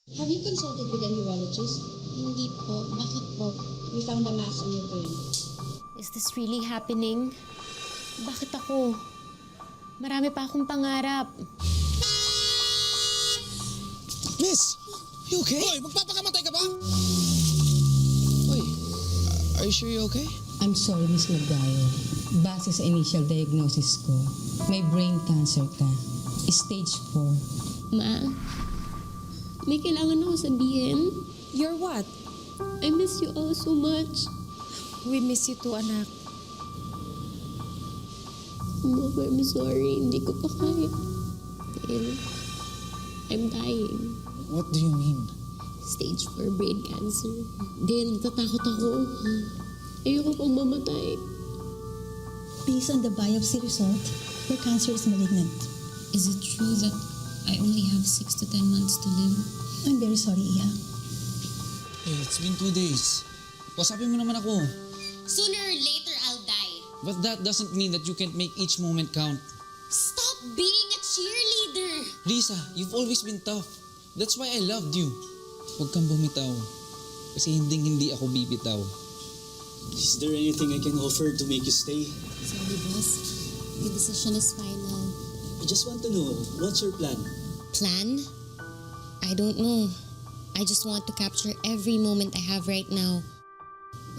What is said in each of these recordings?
Have you consulted with a neurologist? Hindi po. Bakit po? We found a mass in your brain. Is this really happening? Bakit ako? Marami pa akong pangarap. Miss! You okay? Hoy, magpapakamatay ka ba? Hoy, are you sure you're okay? I'm sorry, Miss Lagayo. Base sa initial diagnosis ko, may brain cancer ka. Stage 4. Ma, may kailangan ako sabihin. You're what? I miss you all so much. We miss you too, anak. Mom, I'm sorry. Hindi ko pa kaya. And I'm dying. What do you mean? Stage 4 brain cancer. Then, natatakot ako. Ayoko pang mamatay. Based on the biopsy result, your cancer is malignant. Is it true that I only have 6 to 10 months to live? I'm very sorry, Iya. Hey, it's been 2 days. Kausapin mo naman ako. Sooner or later, I'll die. But that doesn't mean that you can't make each moment count. Stop being a cheerleader! Lisa, you've always been tough. That's why I loved you. Huwag kang bumitaw. Kasi hindi ako bibitaw. Is there anything I can offer to make you stay? Sorry, boss. The decision is final. I just want to know, what's your plan? Plan? I don't know. I just want to capture every moment I have right now.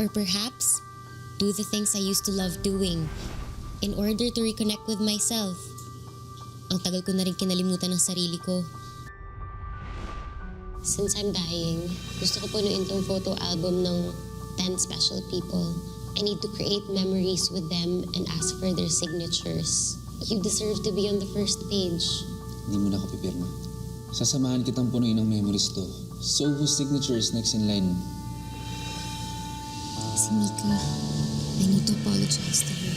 Or perhaps, do the things I used to love doing in order to reconnect with myself. Ang tagal ko na rin kinalimutan ng sarili ko. Since I'm dying, gusto ko punuin tong photo album ng 10 special people. I need to create memories with them and ask for their signatures. You deserve to be on the first page. Hindi mo na ako pipirma. Sasamahan kitang punuin ng memories to. So whose signature is next in line? Si Mika, I need to apologize to her.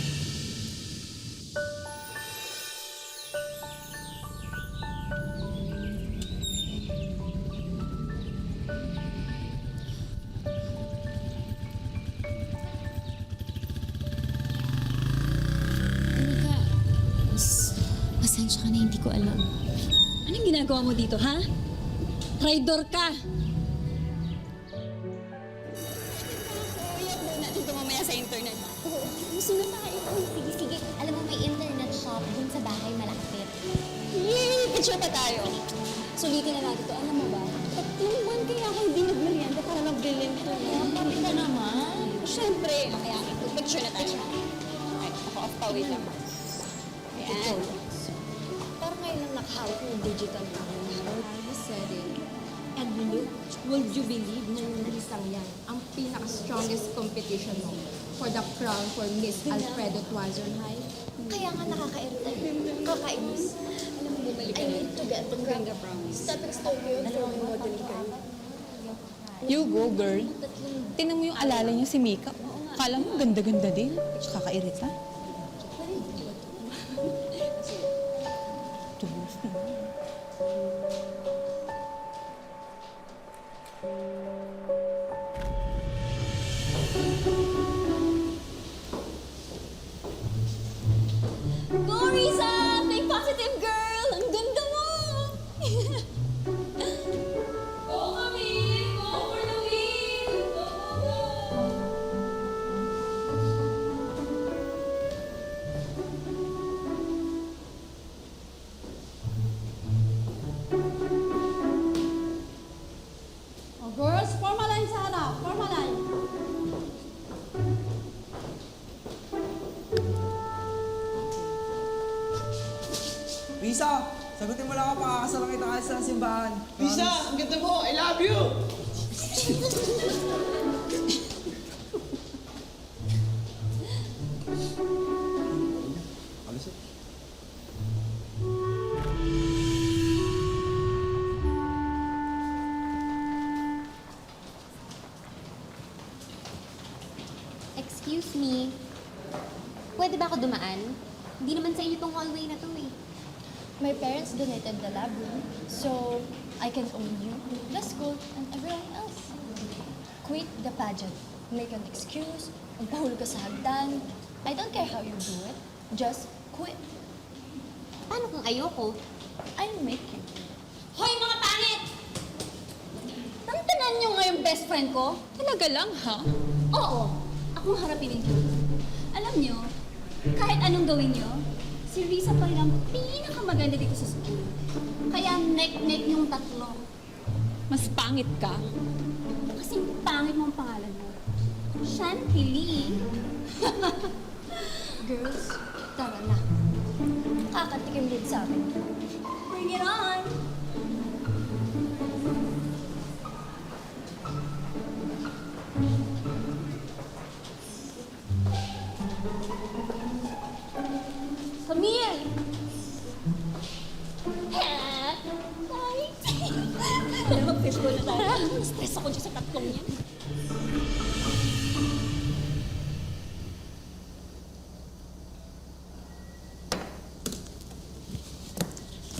Mika, pasensya ka na, hindi ko alam. Anong ginagawa mo dito, ha? Traitor ka! Natin ito mamaya sa internet. Oo, gusto na tayo. Sige, sige. Alam mo, may internet shop dun sa bahay malapit. Yay! Picture pa tayo. Sulitin na natin ito. Alam mo ba? 3 buwan kaya ako hindi nagmerienda para mag-brilliant ko. Pati ka naman. Siyempre. Kaya picture na tayo. Ay, ako-off pa. Wait lang. Ayan. Parang ngayon lang nakahawak ng digital camera. I said it. And look, would you believe na yung lisang yan ang pinaka-strongest competition mo for the crown for Miss Alfredo Tuazon High? Kaya nga nakakairita yun. Kakainis. Alam mo, bumalik I need to get the crown. Stepping stone ko yun for my modeling career. You go, girl. Tingnan mo yung alala niya si Mika. Kala mo ganda-ganda din. Kakairita. Tubos na. Go, Risa! Think positive, girl! Ang ganda mo! Go, kami! Go for the win! Go, go, go! Oh, girls, formaline sa harap. Formaline. Risa, sagutin mo lang ako pakakasalang kita kasi sa simbahan. Lisa, ang ganda mo! I love you! Excuse me. Pwede ba ako dumaan? Hindi naman sa inyo tong hallway na to eh. My parents donated the lab room, so I can own you, the school, and everyone else. Quit the pageant. Make an excuse. Magpahulog ka sa hagdan. I don't care how you do it. Just quit. Paano kung ayoko? I'll make you. Hoy, mga pangit! best friend ko? Talaga lang, ha? Oo, akong harapin ninyo. Alam nyo, kahit anong gawin nyo, si Risa pa rin ang pinakamaganda dito sa school. Kaya neck-neck yung tatlo. Mas pangit ka. Kasing pangit mong pangalan mo. Chantilly. Girls, tara na. Kakatikim din sa akin. Bring it on! Camille! Alam mo, fishbowl na tayo. Stress ako dyan sa tatlong yan.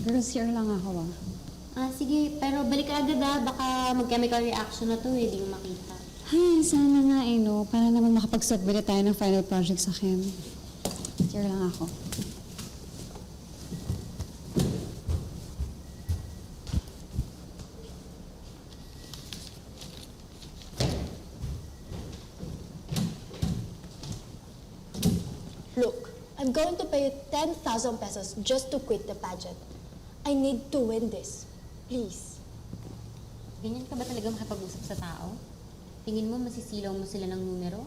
Girls, here lang ako sige, pero balik ka agad baka mag-chemical reaction na to di mo makita. Ay, sana nga no. Para naman makapag-submit tayo ng final project sa chem. Here lang ako. Look, I'm going to pay you 10,000 pesos just to quit the pageant. I need to win this. Please. Ganyan ka ba talaga makapag-usap sa tao? Tingin mo masisilaw mo sila ng numero?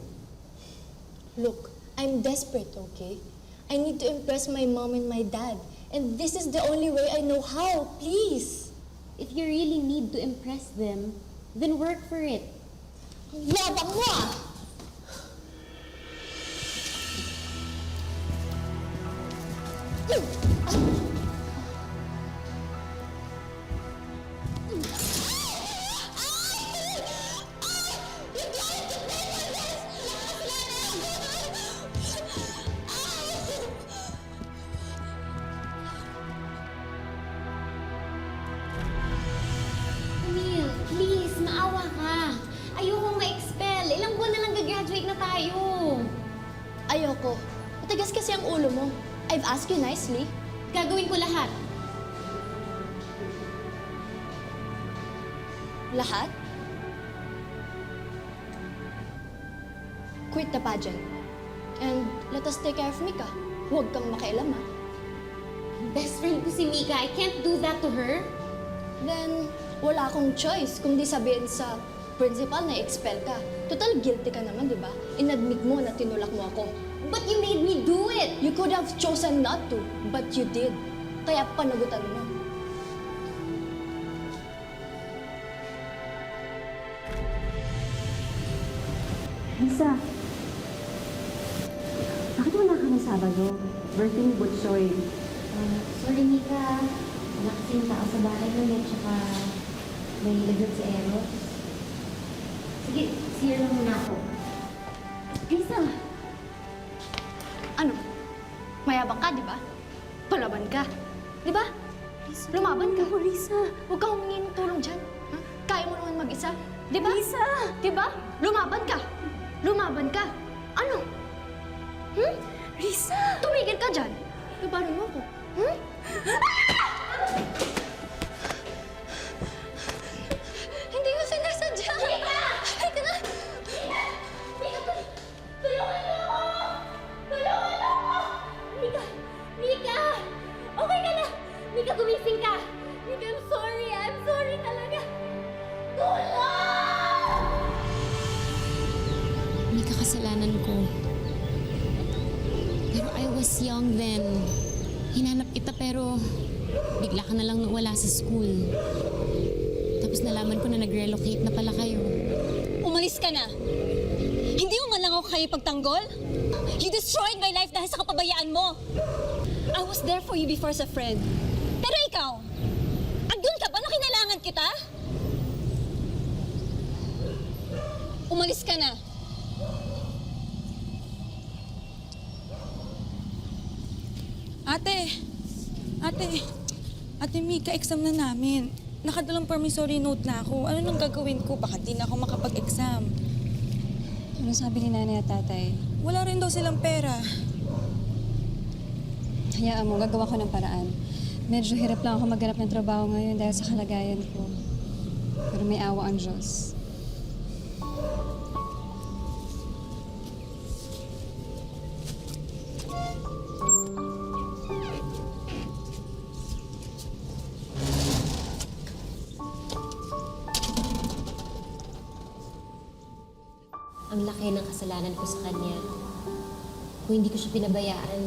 Look, I'm desperate, okay? I need to impress my mom and my dad. And this is the only way I know how. Please. If you really need to impress them, then work for it. Ang yabang mo Camille, please, maawa ka. Ayokong ma-expel. Ilang buwan na lang gagraduate na tayo. Ayoko. Matigas kasi ang ulo mo. I've asked you nicely. Gagawin ko lahat. Lahat? Quit the pageant. And let us take care of Mika. Huwag kang makialam, ha? Best friend ko si Mika. I can't do that to her. Then, wala akong choice kundi sabihin sa principal na expel ka. Total guilty ka naman, di ba? Inadmit mo na tinulak mo ako. But you made me do it! You could have chosen not to, but you did. Kaya panagutan mo. Lisa, bakit wala ka ng Sabado? Birthday ni Butchoy. Sorry, Mika. Wala kasing tao sa bahay ngayon, tsaka may lagot si Eros. Sige, see lang muna ako. Lisa! Ano? Mayabang ka, di ba? Palaban ka. Di ba? Lumaban ka. Lisa! Huwag kang humingi ng tulong dyan. Ha? Kaya mo naman mag-isa. Di ba? Lisa! Di ba? Lumaban ka. Lumaban ka. Ano? Hmm? Lisa! Tumigil ka dyan. Labanan mo ako. Hmm? Hindi ko sinasadya. Halika na. Tulungan mo ako! Tulungan mo ako! Mika! Mika! Okay ka na! Mika, gumising ka! Mika, I'm sorry! I'm sorry talaga! Tulong! Mika, kasalanan ko. Pero I was young then. Hinanap kita pero bigla ka na lang nawala sa school. Tapos nalaman ko na nag-relocate na pala kayo. Umalis ka na. Hindi mo man lang ako kayo pagtanggol? You destroyed my life dahil sa kapabayaan mo. I was there for you before as a friend. Pero ikaw, andun ka ba na kailangan kita? Umalis ka na. Ate Mika, exam na namin. Nakadalang promissory note na ako. Ano nang gagawin ko? Baka di na ako makapag-exam. Ano sabi ni nanay at tatay? Wala rin daw silang pera. Hayaan mo, gagawa ko ng paraan. Medyo hirap lang ako maghanap ng trabaho ngayon dahil sa kalagayan ko. Pero may awa ang Diyos. ang laki ng kasalanan ko sa kanya. Kung hindi ko siya pinabayaan,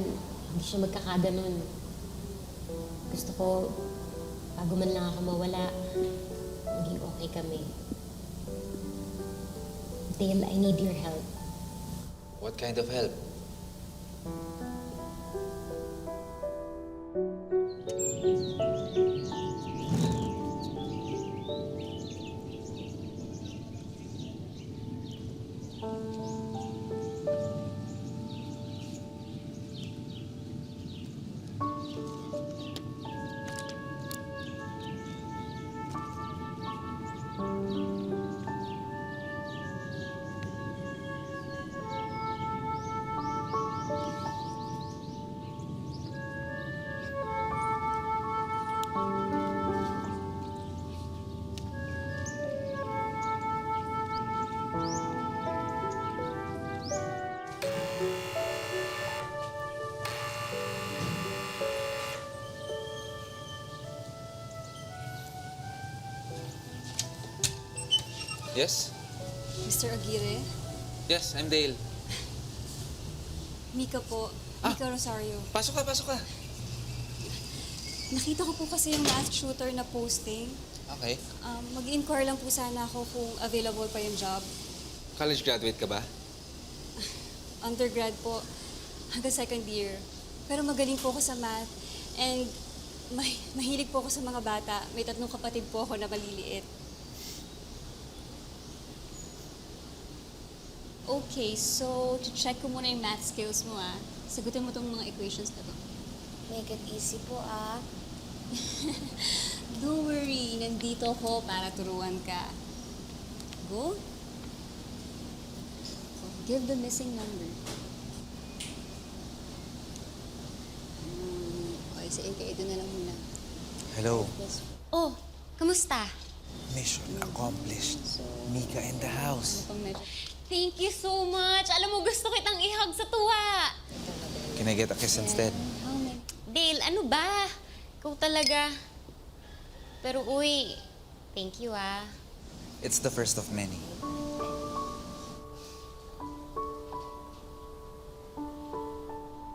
hindi siya magkakada nun. Gusto ko, bago man lang ako mawala, maging okay kami. Dale, I need your help. What kind of help? Yes? Mr. Aguirre? Yes, I'm Dale. Mika po. Mika Rosario. Pasok ka. Nakita ko po kasi yung math shooter na posting. Okay. Mag-inquire lang po sana ako kung available pa yung job. College graduate ka ba? Undergrad po. Hanggang second year. Pero magaling po ako sa math. And mahilig po ako sa mga bata. May 3 kapatid po ako na maliliit. Okay, so to check ko muna yung math skills mo sagutin mo tong mga equations na to. Make it easy po Don't worry, nandito ako para turuan ka. Go. So, give the missing number. Okay, sige, ito na lang muna. Hello. Oh, kamusta? Mission accomplished. Mika in the house. Thank you so much. Alam mo, gusto kitang ihag sa tuwa. Can I get a kiss instead? Dale, ano ba? Ikaw talaga. Pero uy, thank you It's the first of many.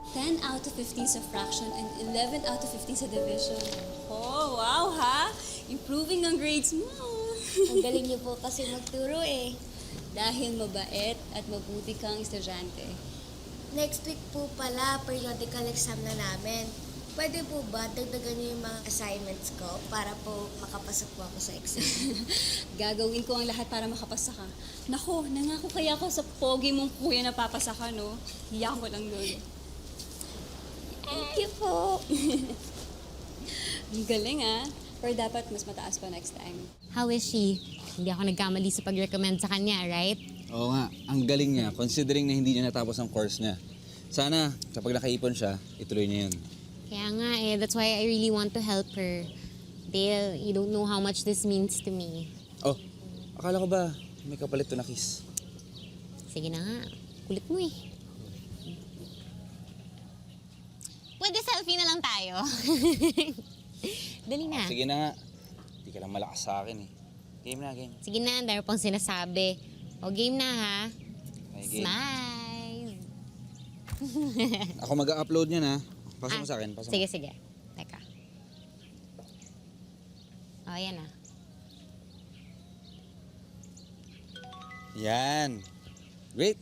Ten out of 15 sa fraction and 11 out of 15 sa division. Oh, wow ha! Improving ang grades mo. Ang galing niyo po kasi magturo Dahil mabait at mabuti kang estudyante. Next week po pala, periodical exam na namin. Pwede po ba dagdagan niyo yung mga assignments ko para po makapasok po ako sa exam? Gagawin ko ang lahat para makapasa ka. Nako, nangako kaya ako sa pogi mong kuya na papasa ka, no? Hiya ko lang doon. Thank you po. Ang galing Pero dapat mas mataas pa next time. How is she? Hindi ako nagkamali sa pag-recommend sa kanya, right? Oo nga, ang galing niya considering na hindi niya natapos ang course niya. Sana, kapag nakaipon siya, ituloy niya yun. Kaya nga that's why I really want to help her. Dale, you don't know how much this means to me. Oh, akala ko ba may kapalit to na kiss? Sige na nga, kulit mo Pwede selfie na lang tayo. Dali na. Sige na nga, hindi ka lang malakas sa akin Game na, game. Sige na, dahil pang sinasabi. O, game na Okay, game. Smile! Ako mag-upload niyan Pasa mo sa akin, pasa mo. Sige. Teka. O, yan Yan. Great.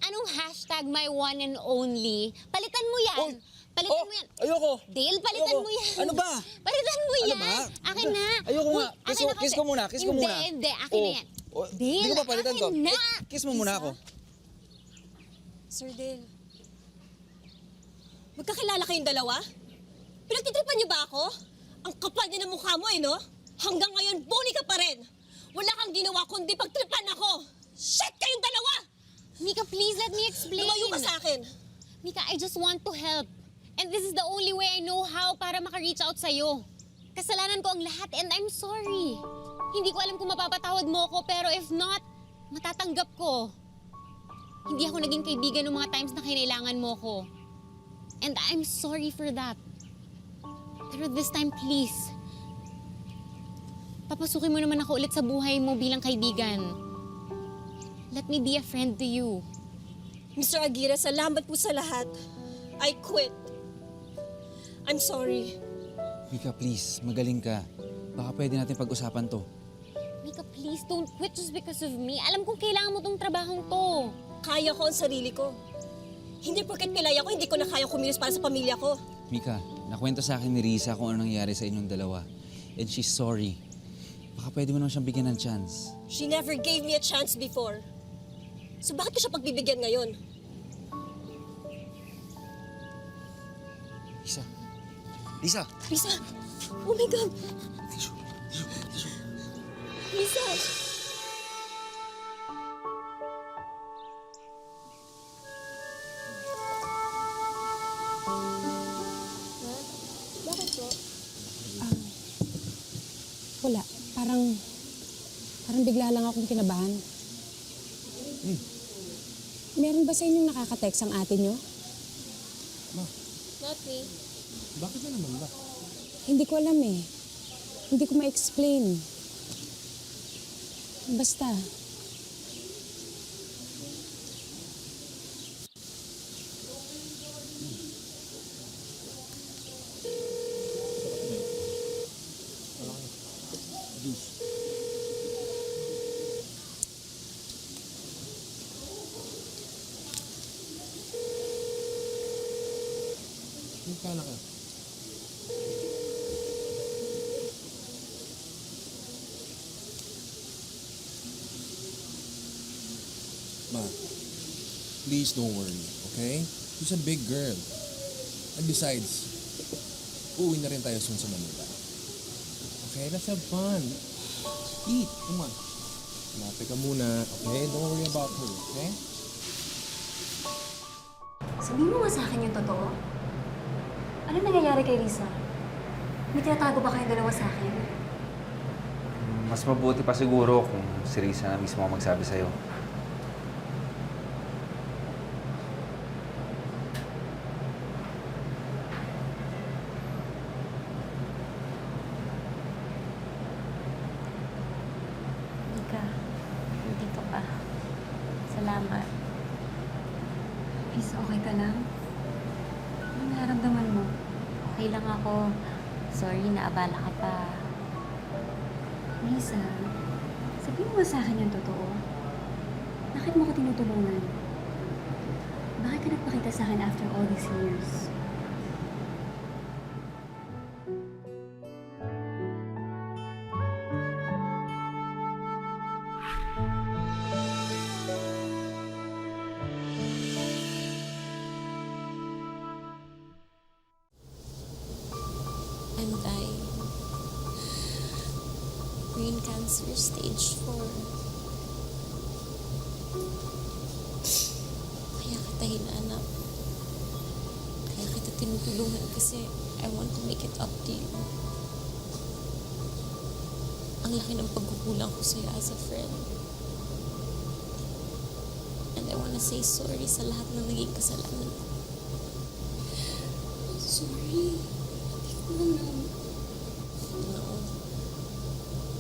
Anong hashtag my one and only? Palitan mo yan. Palitan mo yan. Ayoko. Dale, palitan mo yan. Ano ba? Palitan mo yan. ba? Akin na. Ayoko nga. Uy, akin na Kiss ko muna. Hindi. Akin na yan. Dale, Hindi ko pa palitan to. akin na. Kiss mo muna ako. Sir Dale, magkakilala kayong dalawa? Pinagtitripan niyo ba ako? Ang kapal niya ng mukha mo no? Hanggang ngayon, bully ka pa rin. Wala kang ginawa kundi pagtripan ako. Shit kayong dalawa! Mika, please let me explain. Lumayo ka sa akin. Mika, I just want to help. And this is the only way I know how para maka-reach out sa'yo. Kasalanan ko ang lahat and I'm sorry. Hindi ko alam kung mapapatawad mo ko, pero if not, matatanggap ko. Hindi ako naging kaibigan ng mga times na kinailangan mo ko. And I'm sorry for that. Pero this time, please, papasukin mo naman ako ulit sa buhay mo bilang kaibigan. Let me be a friend to you. Mr. Aguirre, salamat po sa lahat. I quit. I'm sorry. Mika, please, magaling ka. Baka pwede natin pag-usapan to. Mika, please don't quit just because of me. Alam kong kailangan mo tong trabahong to. Kaya ko ang sarili ko. Hindi porket kilaya ko, hindi ko na kaya kumilos para sa pamilya ko. Mika, nakwento sa akin ni Risa kung ano nangyari sa inyong dalawa. And she's sorry. Baka pwede mo naman siyang bigyan ng chance. She never gave me a chance before. So bakit ko siya pagbibigyan ngayon? Lisa. Lisa! Risa! Oh my God! Risa! Bakit po? Wala. Parang bigla lang akong kinabahan. Meron ba sa inyong nakaka-text ang ate nyo? Not me. Bakit na naman ba? Hindi ko alam eh. Hindi ko ma-explain. Basta. Kala ka. Ma, please don't worry, okay? She's a big girl. And besides, uuwi na rin tayo soon sa Manila. Okay, let's have fun. Eat, come on. Malapit ka muna, okay? Don't worry about her, okay? Sabihin mo nga sa akin yung totoo. Ano nangyayari kay Risa? May tinatago ba kayong dalawa sa akin? Mas mabuti pa siguro kung si Risa na mismo ang magsabi sa'yo. Mika, nandito ka. Salamat. Is, okay ka lang? Ano nararamdaman mo? Okay lang ako. Sorry, naabala ka pa. Risa, sabihin mo sa akin yung totoo. Bakit mo ko tinutulungan? Bakit ka nagpakita sa akin after all these years? I'm dying. Brain cancer stage 4. Kaya kita hinanap. Kaya kita tinutulungan kasi I want to make it up to you. Ang laki ng pagkukulang ko sa'yo as a friend. And I wanna say sorry sa lahat ng naging kasalanan ko. I'm sorry. No.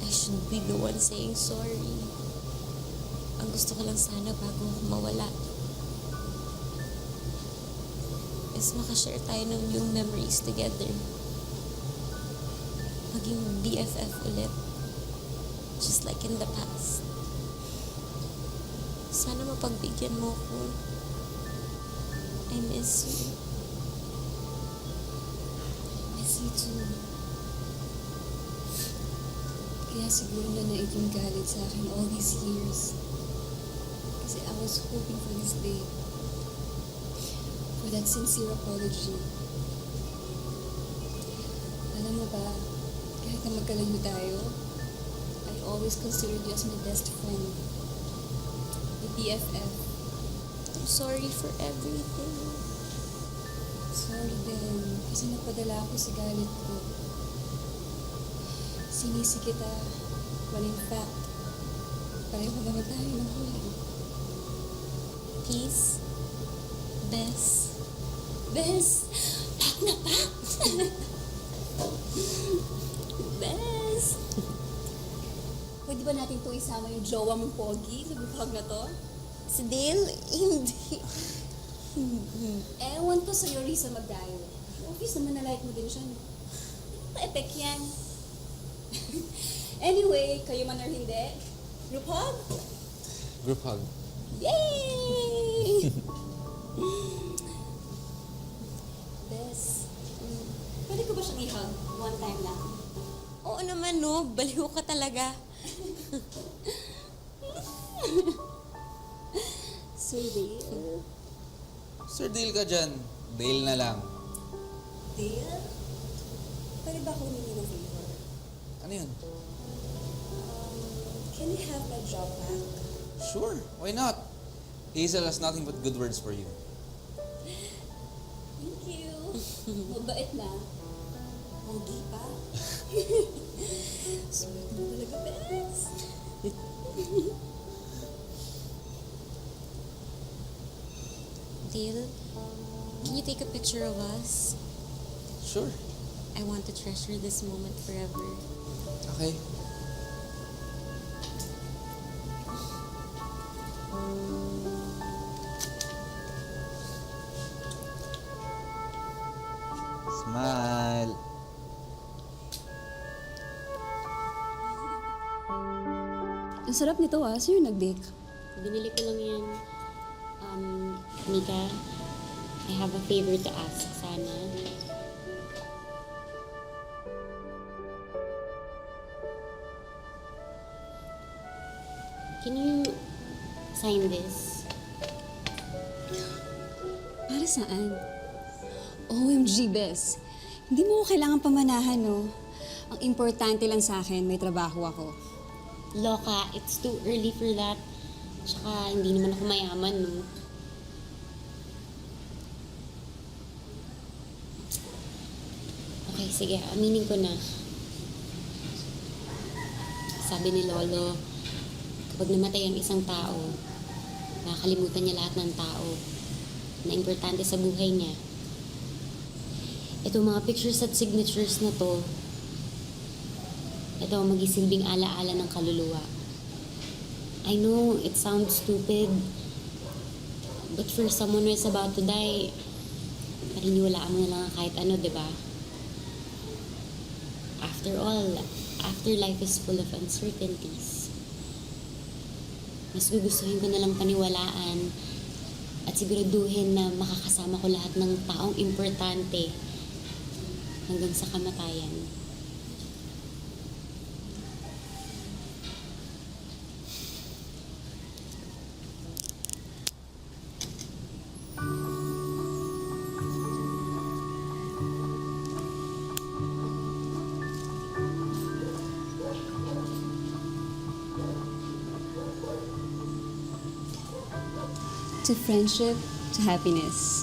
I should be the one saying sorry. Ang gusto ko lang sana bago ako mawala is makashare tayo ng yung memories together. Maging BFF ulit. Just like in the past. Sana mapagbigyan mo ko. I miss you. You too. Kaya siguro na naig yung galit sa akin all these years. Kasi I was hoping for this day. For that sincere apology. Alam mo ba, kahit na magkalayo tayo, I always considered you as my best friend. The BFF. I'm sorry for everything. Sorry din, kasi napadala ako sa galit ko. Sinisi kita, when in fact, pareho naman tayo ng huli. Peace. Bes. Bes! Pak na pak! Bes! ba natin itong isama yung jowa mong pogi sa bukhag na to? Si Dale? Hindi. Ewan ko sa'yo, Risa Magdayo. Obvious naman na like mo din siya. Pa-epic yan. Anyway, kayo man or hindi, group hug? Group hug. Yay! Bes, pwede ko ba siyang i-hug one time lang? Oo naman, no. Baliw ka talaga. Sir Dale. Sir Dale ka dyan. Dale na lang. Dale? Pwede ba ako humingi ng favor? Ano yun? Can you have my job back? Sure, why not? Hazel has nothing but good words for you. Thank you. Mabait na. Pogi pa. Swerte mo talaga, Bes. Dale, can you take a picture of us? Sure. I want to treasure this moment forever. Okay. Smile. Ang sarap nito Sino nag-bake? Binili ko lang yan. Mika, I have a favor to ask sana. Can you sign this? Para saan? OMG, Bes. Hindi mo ko kailangan pamanahan, no? Ang importante lang sa akin, may trabaho ako. Loka, it's too early for that. Tsaka hindi naman ako mayaman, no? Okay, sige, aminin ko na. Sabi ni Lolo, kapag namatay ang isang tao, nakakalimutan niya lahat ng tao na importante sa buhay niya. Itong mga pictures at signatures na to, ito ang magisilbing alaala ng kaluluwa. I know it sounds stupid, but for someone who is about to die, paniniwalaan mo na lang kahit ano, di ba? After all, afterlife is full of uncertainties. Mas gugustuhin ko na lang paniwalaan at siguraduhin na makakasama ko lahat ng taong importante hanggang sa kamatayan. To friendship, to happiness.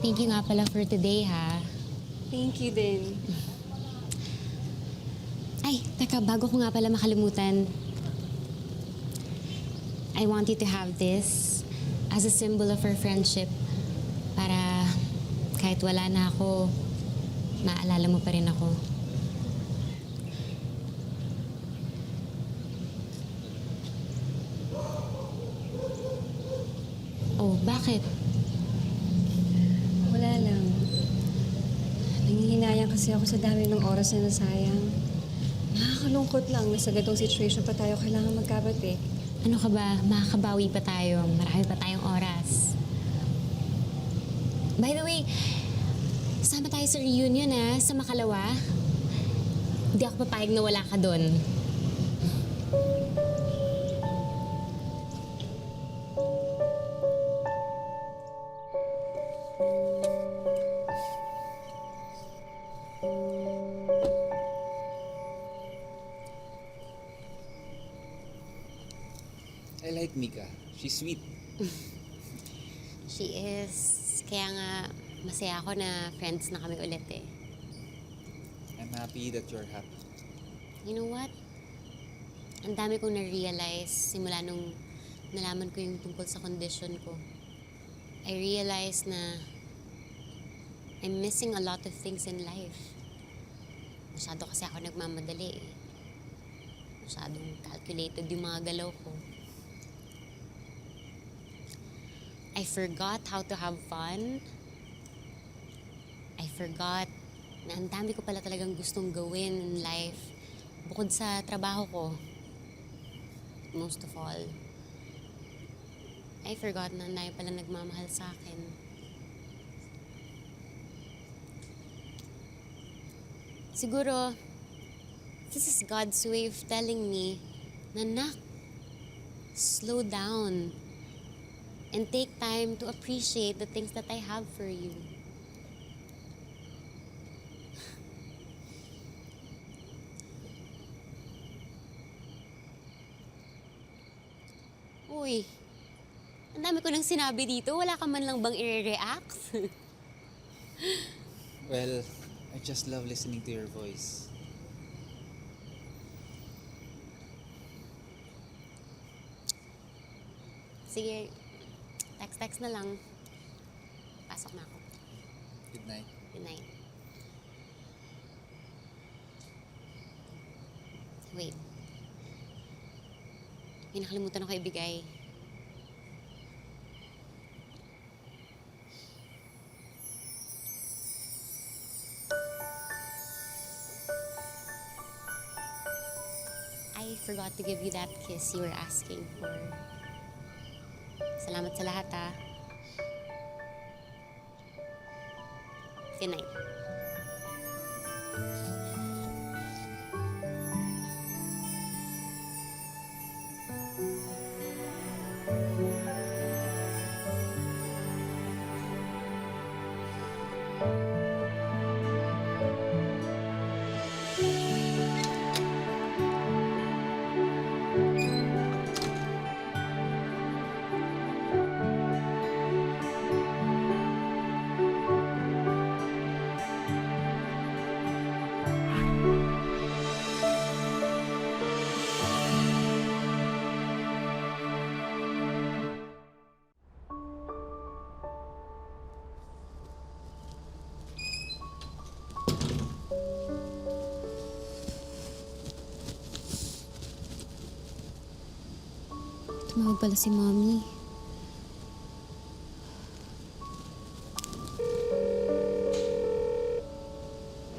Thank you nga pala for today, ha? Thank you din. Ay, teka, bago ko nga pala makalimutan, I want you to have this as a symbol of our friendship para kahit wala na ako, maalala mo pa rin ako. Oh, bakit? Wala lang. Nangihinayang kasi ako sa dami ng oras na nasayang. Nakakalungkot lang na sa ganitong situation pa tayo kailangan magkabati. Ano ka ba? Makakabawi pa tayo. Marami pa tayong oras. By the way, sama tayo sa reunion sa Makalawa. Hindi ako papayag na wala ka doon. I like Mika. She's sweet. She is. Kaya nga, masaya ako na friends na kami ulit eh. I'm happy that you're happy. You know what? Ang dami kong na-realize simula nung nalaman ko yung tungkol sa condition ko. I realized na I'm missing a lot of things in life. Masyado kasi ako nagmamadali eh. Masyadong calculated yung mga galaw ko. I forgot how to have fun. I forgot na ang dami ko pala talagang gustong gawin in life bukod sa trabaho ko. Most of all, I forgot na ang dami pala nagmamahal sa akin. Siguro, this is God's way of telling me na, Nak, slow down and take time to appreciate the things that I have for you. Uy, ang dami ko nang sinabi dito. Wala ka man lang bang i-react? Well, I just love listening to your voice. Sige, text na lang. Pasok na ako. Good night. Good night. Wait. May nakalimutan ako ibigay. I forgot to give you that kiss you were asking for. Salamat sa lahat, ha. Good night. Tumawag pala si Mommy.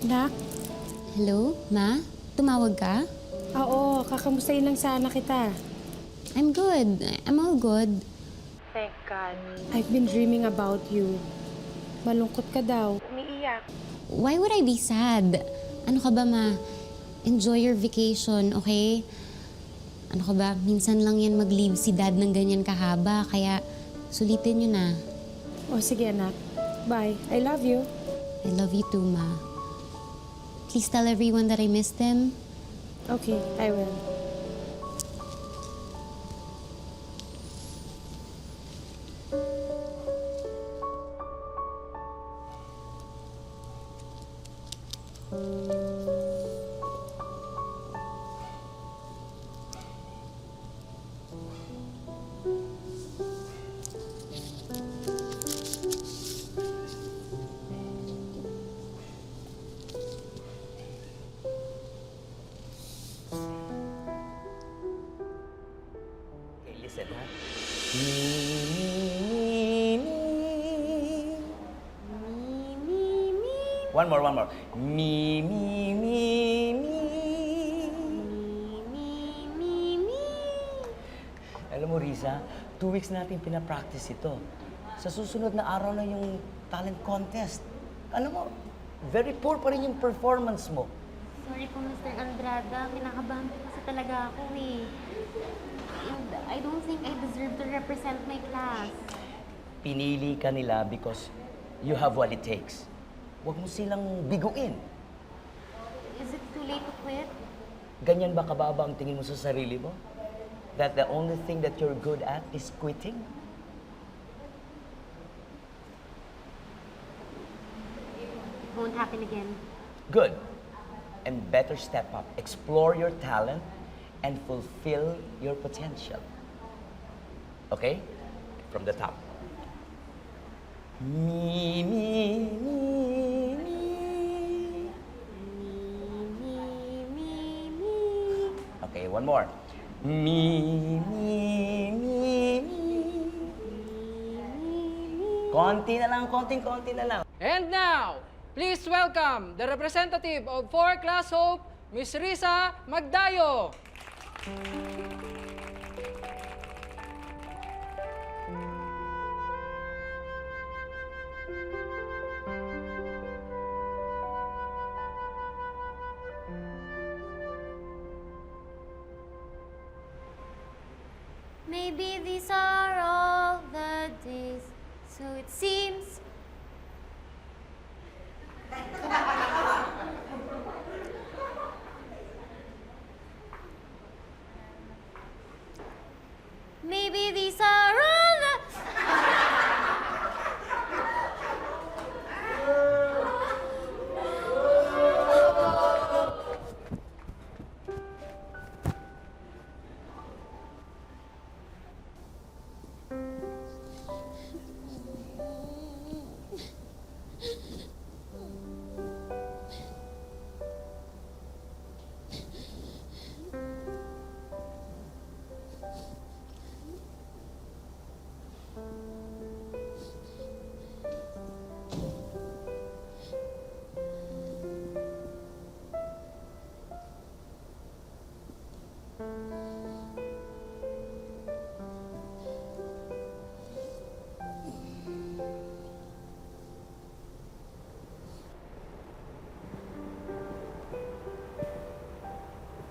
Nak? Hello, Ma? Tumawag ka? Oo, kakamustahin lang sana kita. I'm good. I'm all good. Thank God. I've been dreaming about you. Malungkot ka daw. Umiiyak. Why would I be sad? Ano ka ba, Ma? Enjoy your vacation, okay? Ano ka ba? Minsan lang yan mag-leave si Dad ng ganyan kahaba, kaya sulitin nyo na. O sige, anak. Bye. I love you. I love you too, Ma. Please tell everyone that I missed them. Okay, I will. Listen, ha? One more. Me, me, me, me. Alam mo, Risa, 2 weeks natin pinapractice ito. Sa susunod na araw na yung talent contest. Alam mo, very poor pa rin yung performance mo. Sorry po, Mr. Andrada. Kinakabahan po kasi talaga ako eh. And I don't think I deserve to represent my class. Pinili ka nila because you have what it takes. Huwag mo silang biguin. Is it too late to quit? Ganyan ba kababa ang tingin mo sa sarili mo? that the only thing that you're good at is quitting? Won't happen again. Good. And better step up, explore your talent, and fulfill your potential. Okay? From the top. Me, me, me, me. Okay, one more. Me, me, me, me. Konti na lang, konting-konti na lang. And now, please welcome the representative of 4 Class Hope, Miss Risa Magdayo. Maybe these are all the days, so it seems. Maybe these are all the.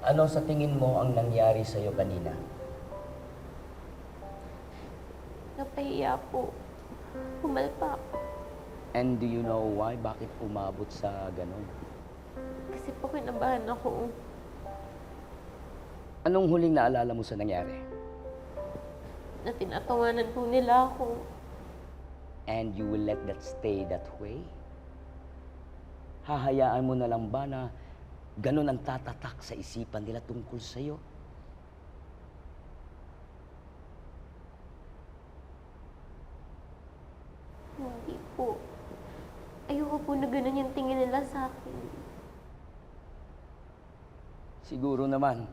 Ano sa tingin mo ang nangyari sa'yo kanina? Napahiya po. Pumalpak. And do you know why? Bakit umabot sa ganun? Kasi po kinabahan ako. Anong huling naalala mo sa nangyari? Na tinatawanan po nila ako. And you will let that stay that way? Hahayaan mo na lang ba na ganun ang tatatak sa isipan nila tungkol sa'yo? Hindi po. Ayoko po na ganun yung tingin nila sa akin. Siguro naman,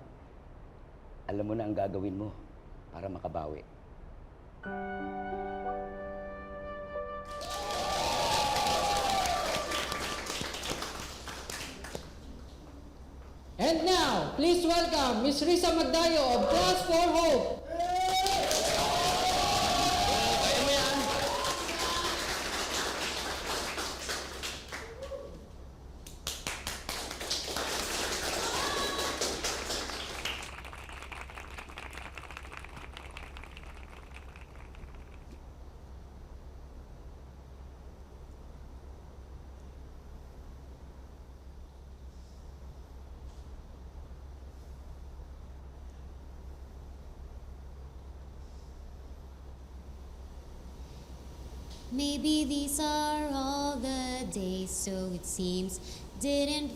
alam mo na ang gagawin mo para makabawi. And now, please welcome Miss Risa Magdayo of Class 4 Hope. Maybe these are all the days, so it seems, didn't.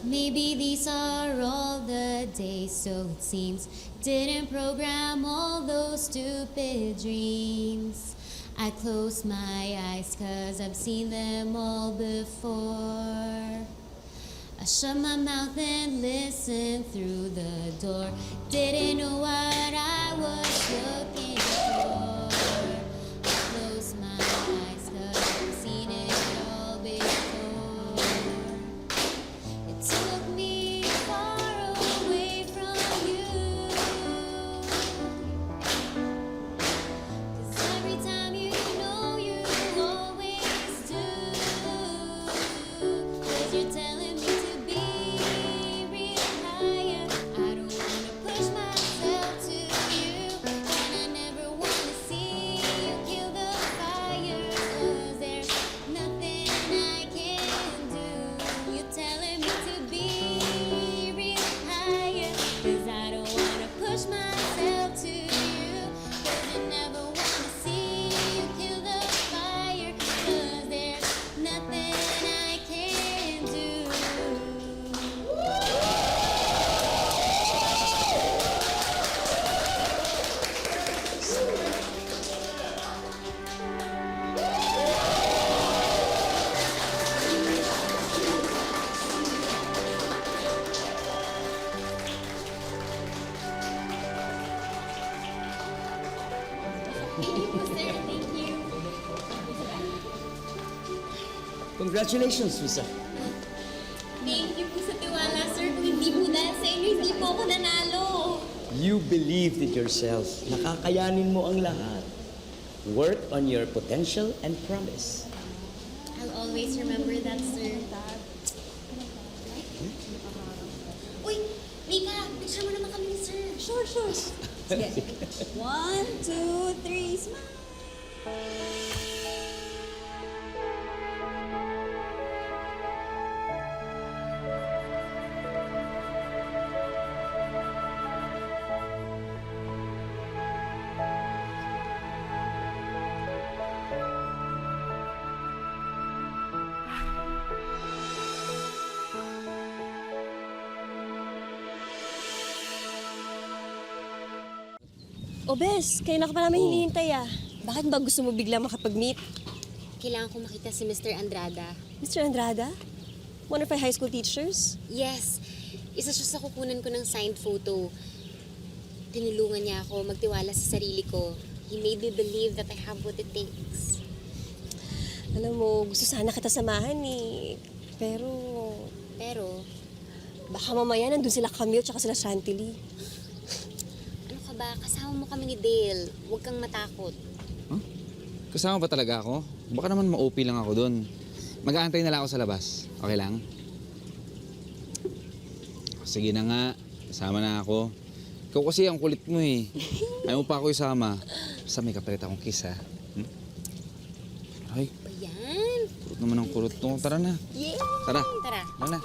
Maybe these are all the days, so it seems, didn't program all those stupid dreams. I close my eyes 'cause I've seen them all before. I shut my mouth and listened through the door. Didn't know what I was looking for. I close my eyes 'cause I've seen it all before. It took me far away from you. 'Cause every time you know you always do. 'Cause you're telling me to be real higher. I don't Congratulations, Risa. Thank you po sa tiwala, sir. Kung hindi po dahil sa inyo, hindi po ako nanalo. You believed in yourself. Nakakayanin mo ang lahat. Work on your potential and promise. I'll always remember that, sir. Uy, Mika, picture mo naman kami ni sir. Sure. Sige. 1, 2, 3, smile! O Bes, kayo na ka pa namin hinihintay ah. Bakit ba gusto mo bigla makapag-meet? Kailangan ko makita si Mr. Andrada. Mr. Andrada? One of our high school teachers? Yes. Isa siya sa kukunan ko ng signed photo. Tinulungan niya ako magtiwala sa sarili ko. He made me believe that I have what it takes. Alam mo, gusto sana kita samahan eh. Pero... Baka mamaya nandun sila Camille tsaka sila Chantilly. Ano ka ba? Kasama mo kami ni Dale. Huwag kang matakot. Huh? Kasama ba talaga ako? Baka naman ma-OP lang ako doon. Mag-aantay na lang ako sa labas. Okay lang? Sige na nga. Kasama na ako. Ikaw kasi ang kulit mo eh. Ayaw mo pa ako isama. Basta may kapalit akong kiss ha. Ay, Ba yan? kurot naman ang kurot to. Tara na. Yay! Tara. Tara. Tara na.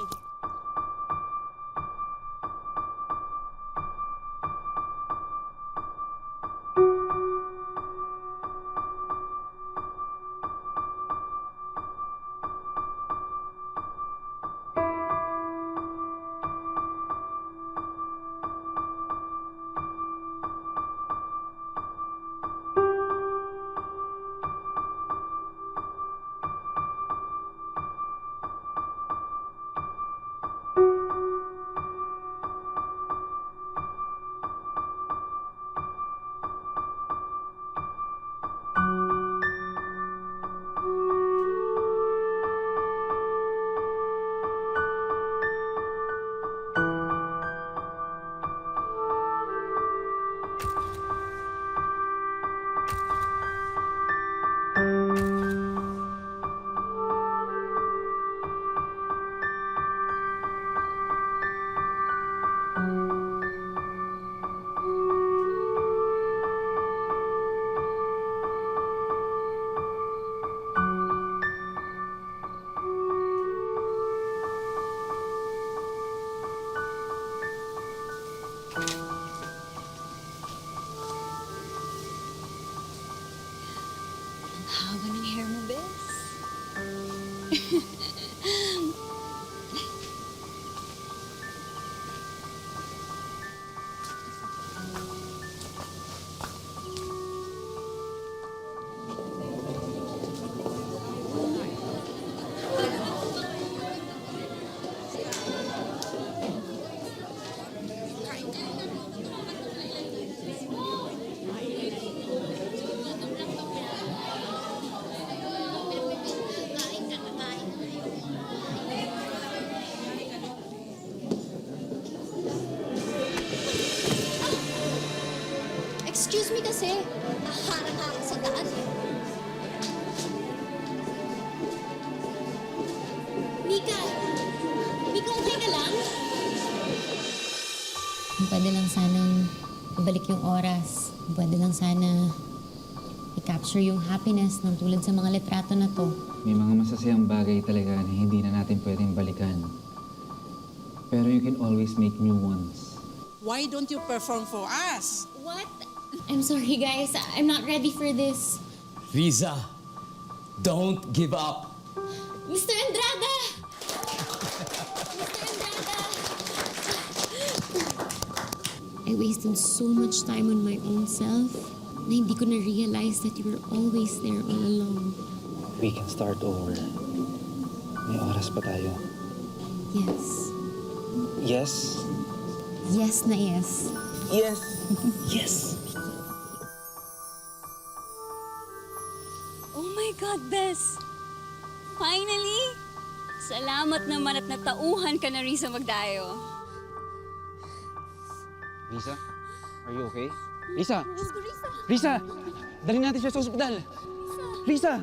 Haba ng hair mo, Bes. Excuse me kasi, naharang ako sa daan. Mika! Mika, okay ka lang? Pwede lang sanang ibalik yung oras. Pwede lang sana i-capture yung happiness ng tulad sa mga litrato na to. May mga masasayang bagay talaga na hindi na natin pwedeng balikan. Pero you can always make new ones. Why don't you perform for us? What? I'm sorry, guys. I'm not ready for this. Riza, don't give up. Mr. Andrada! Mr. Andrada! I wasted so much time on my own self na hindi ko na-realize that you were always there all along. We can start over. May oras pa tayo. Yes. Yes? Yes na yes. Yes. Yes. Oh my God, Bes! Finally! Salamat naman at natauhan ka na, Risa Magdayo. Risa, are you okay? Risa! Diyos ko, Risa! Risa! Dalhin natin siya sa ospital! Risa!